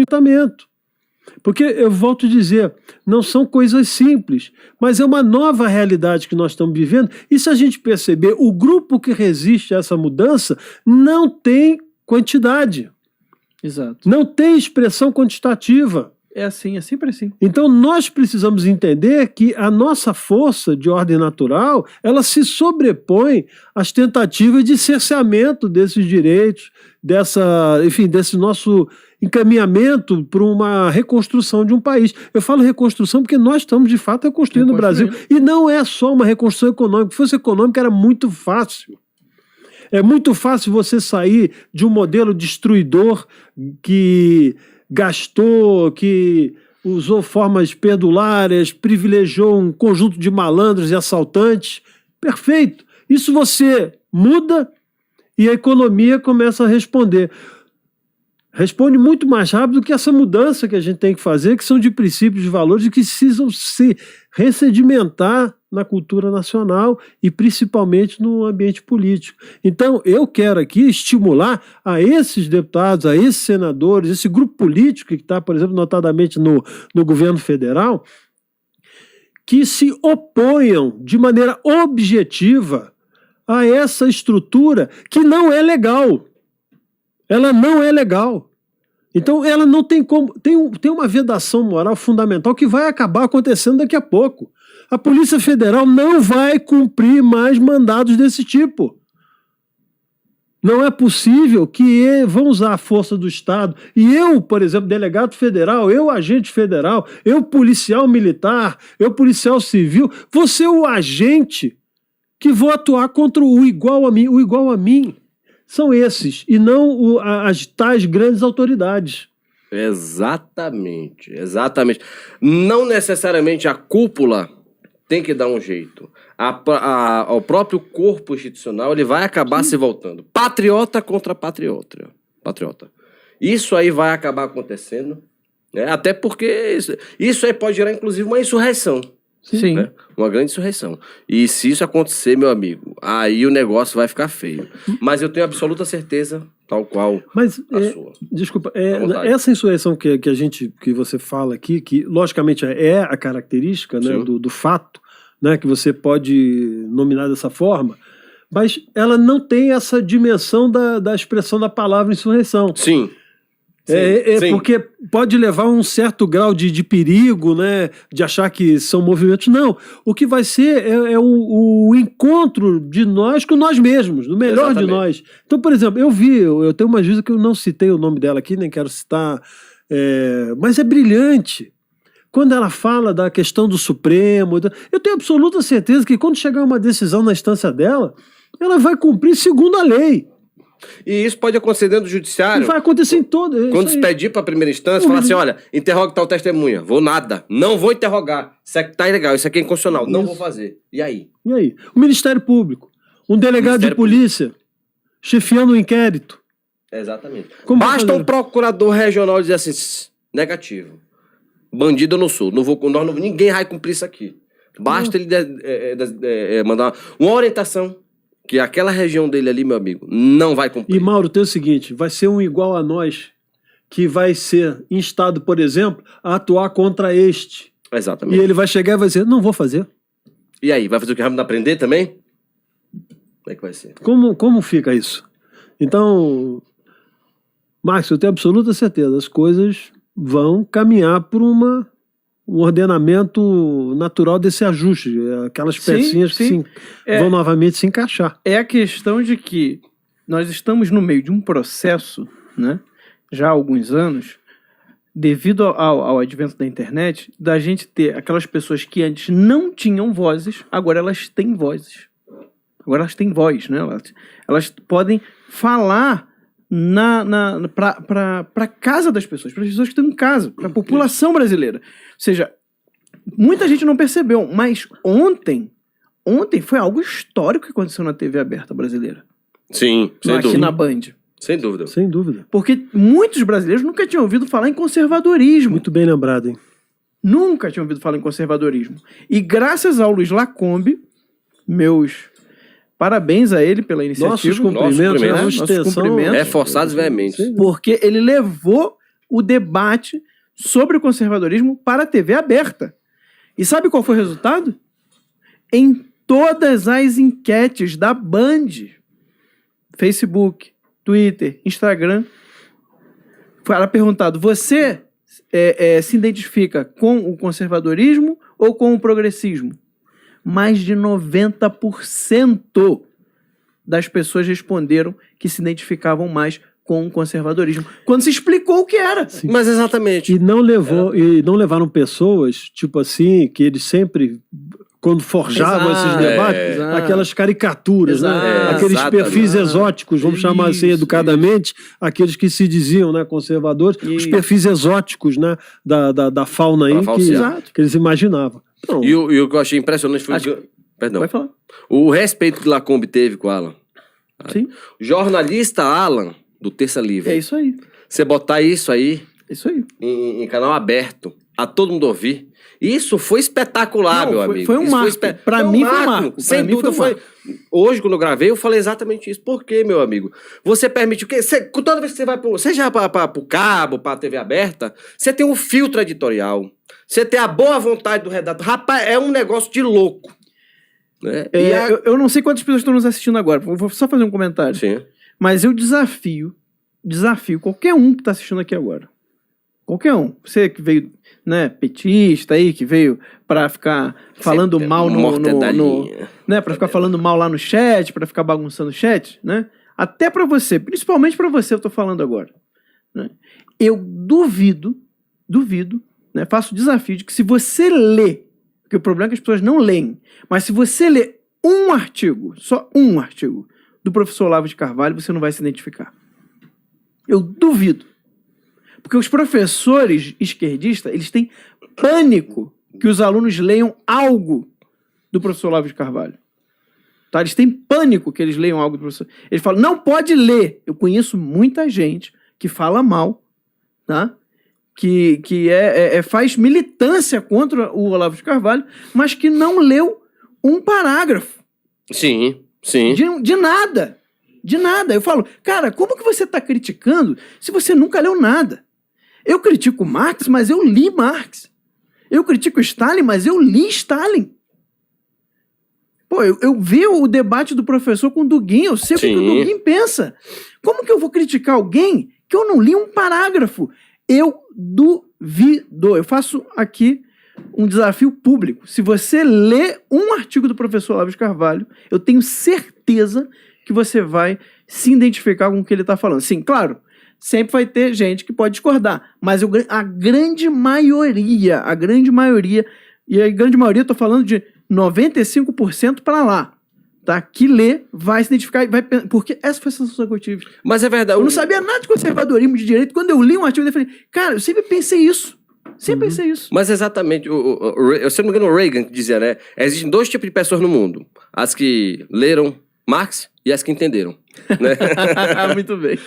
tratamento. Porque, eu volto a dizer, não são coisas simples, mas é uma nova realidade que nós estamos vivendo, e se a gente perceber, o grupo que resiste a essa mudança não tem quantidade. Exato. Não tem expressão quantitativa. É assim, é sempre assim. Então nós precisamos entender que a nossa força de ordem natural, ela se sobrepõe às tentativas de cerceamento desses direitos, desse nosso encaminhamento para uma reconstrução de um país. Eu falo reconstrução porque nós estamos de fato reconstruindo o Brasil. E não é só uma reconstrução econômica. Se fosse econômica era muito fácil. É muito fácil você sair de um modelo destruidor que gastou, que usou formas perdulárias, privilegiou um conjunto de malandros e assaltantes. Perfeito. Isso você muda e a economia começa a responder. Responde muito mais rápido que essa mudança que a gente tem que fazer, que são de princípios, de valores e que precisam se ressedimentar na cultura nacional e principalmente no ambiente político. Então, eu quero aqui estimular a esses deputados, a esses senadores, esse grupo político que está, por exemplo, notadamente no governo federal, que se oponham de maneira objetiva a essa estrutura que não é legal. Ela não é legal. Então, ela não tem como... Tem uma vedação moral fundamental que vai acabar acontecendo daqui a pouco. A Polícia Federal não vai cumprir mais mandados desse tipo. Não é possível que vão usar a força do Estado. E eu, por exemplo, delegado federal, eu, agente federal, eu, policial militar, eu, policial civil, vou ser o agente que vou atuar contra o igual a mim. O igual a mim são esses, e não as tais grandes autoridades. Exatamente, exatamente. Não necessariamente a cúpula tem que dar um jeito. O próprio corpo institucional ele vai acabar se voltando. Patriota contra patriota. Isso aí vai acabar acontecendo, né? Até porque isso aí pode gerar, inclusive, uma insurreição. Sim. Né? Uma grande insurreição. E se isso acontecer, meu amigo, aí o negócio vai ficar feio. Mas eu tenho absoluta certeza, tal qual a sua. Desculpa, essa insurreição que você fala aqui, que logicamente é a característica, né, do fato, né, que você pode nominar dessa forma, mas ela não tem essa dimensão da expressão da palavra insurreição. Sim. Sim. Porque pode levar a um certo grau de perigo, né, de achar que são movimentos. Não, o que vai ser é o encontro de nós com nós mesmos, do melhor de nós. Então, por exemplo, eu tenho uma juíza que eu não citei o nome dela aqui, nem quero citar, mas é brilhante. Quando ela fala da questão do Supremo, eu tenho absoluta certeza que quando chegar uma decisão na instância dela, ela vai cumprir segundo a lei. E isso pode acontecer dentro do judiciário. E vai acontecer em todo. Quando se pedir para a primeira instância, falar assim, olha, interroga tal testemunha. Vou nada. Não vou interrogar. Isso aqui tá ilegal, isso aqui é inconstitucional. Não vou fazer. E aí? E aí? O Ministério Público, um delegado de polícia, chefiando o inquérito. Exatamente. Basta um procurador regional dizer assim, negativo. Bandido eu não sou. Ninguém vai cumprir isso aqui. Basta ele mandar uma orientação que aquela região dele ali, meu amigo, não vai cumprir. E, Mauro, tem o seguinte, vai ser um igual a nós que vai ser instado, por exemplo, a atuar contra este. Exatamente. E ele vai chegar e vai dizer, não vou fazer. E aí, vai fazer o que? Vamos aprender também? Como é que vai ser? Como fica isso? Então, Márcio, eu tenho absoluta certeza, as coisas vão caminhar por um ordenamento natural desse ajuste, aquelas pecinhas que vão novamente se encaixar. É a questão de que nós estamos no meio de um processo, né, já há alguns anos, devido ao advento da internet, da gente ter aquelas pessoas que antes não tinham vozes, agora elas têm vozes. Agora elas têm voz, né? Elas podem falar para casa das pessoas, para as pessoas que estão em casa, para a população brasileira. Ou seja, muita gente não percebeu, mas ontem foi algo histórico que aconteceu na TV aberta brasileira. Sim, sem dúvida. Aqui na Band. Sem dúvida. Sem dúvida. Porque muitos brasileiros nunca tinham ouvido falar em conservadorismo. Muito bem lembrado, hein? Nunca tinham ouvido falar em conservadorismo. E graças ao Luiz Lacombe, meus parabéns a ele pela iniciativa. Nossos cumprimentos. Reforçados veemente. Porque ele levou o debate sobre o conservadorismo para a TV aberta. E sabe qual foi o resultado? Em todas as enquetes da Band, Facebook, Twitter, Instagram, era perguntado: você se identifica com o conservadorismo ou com o progressismo? Mais de 90% das pessoas responderam que se identificavam mais com o conservadorismo, quando se explicou o que era. Sim. Mas exatamente. E não levaram pessoas, tipo assim, que eles sempre, quando forjavam esses debates, aquelas caricaturas, né? Aqueles perfis exóticos, vamos chamar assim educadamente, aqueles que se diziam, né, conservadores, os perfis exóticos, né, da fauna aí que eles imaginavam. Então, e o que eu achei impressionante foi... Perdão. Vai falar. O respeito que Lacombe teve com o Alan. Sim. Jornalista Alan, do Terça Livre. É isso aí. Você botar isso aí, em canal aberto, a todo mundo ouvir, isso foi espetacular, meu amigo. Foi um marco. Pra mim foi um marco. Sem dúvida foi. Hoje, quando eu gravei, eu falei exatamente isso. Por quê, meu amigo? Você permite o quê? Toda vez que você vai seja para o cabo, para a TV aberta, você tem um filtro editorial. Você tem a boa vontade do redator. Rapaz, é um negócio de louco. Né? Eu não sei quantas pessoas estão nos assistindo agora. Vou só fazer um comentário. Sim. Mas eu desafio qualquer um que está assistindo aqui agora. Qualquer um. Você que veio, né, petista aí, que veio para ficar falando mal né, para ficar falando mal lá no chat, para ficar bagunçando o chat, né? Até para você, principalmente para você eu tô falando agora, né? Eu duvido, né, faço o desafio de que se você lê, porque o problema é que as pessoas não leem, mas se você lê um artigo, só um artigo do professor Olavo de Carvalho, você não vai se identificar. Eu duvido. Porque os professores esquerdistas, eles têm pânico que os alunos leiam algo do professor Olavo de Carvalho. Tá? Eles têm pânico que eles leiam algo do professor. Eles falam, não pode ler. Eu conheço muita gente que fala mal, tá? que faz militância contra o Olavo de Carvalho, mas que não leu um parágrafo. Sim, sim. De nada. De nada. Eu falo, cara, como que você está criticando se você nunca leu nada? Eu critico Marx, mas eu li Marx. Eu critico Stalin, mas eu li Stalin. Pô, eu vi o debate do professor com o Dugin, eu sei o que o Dugin pensa. Como que eu vou criticar alguém que eu não li um parágrafo? Eu duvido. Eu faço aqui um desafio público. Se você lê um artigo do professor Olavo de Carvalho, eu tenho certeza que você vai se identificar com o que ele está falando. Sim, claro, sempre vai ter gente que pode discordar, mas a grande maioria, e a grande maioria, eu tô falando de 95% para lá, tá? Que lê, vai se identificar, porque essa foi a sensação que eu tive. Mas é verdade. Eu não sabia nada de conservadorismo, de direito. Quando eu li um artigo, eu falei, cara, eu sempre pensei isso. Pensei isso. Mas exatamente, eu se não me engano, o Reagan que dizia, né? Existem dois tipos de pessoas no mundo. As que leram Marx e as que entenderam. Né? Muito bem.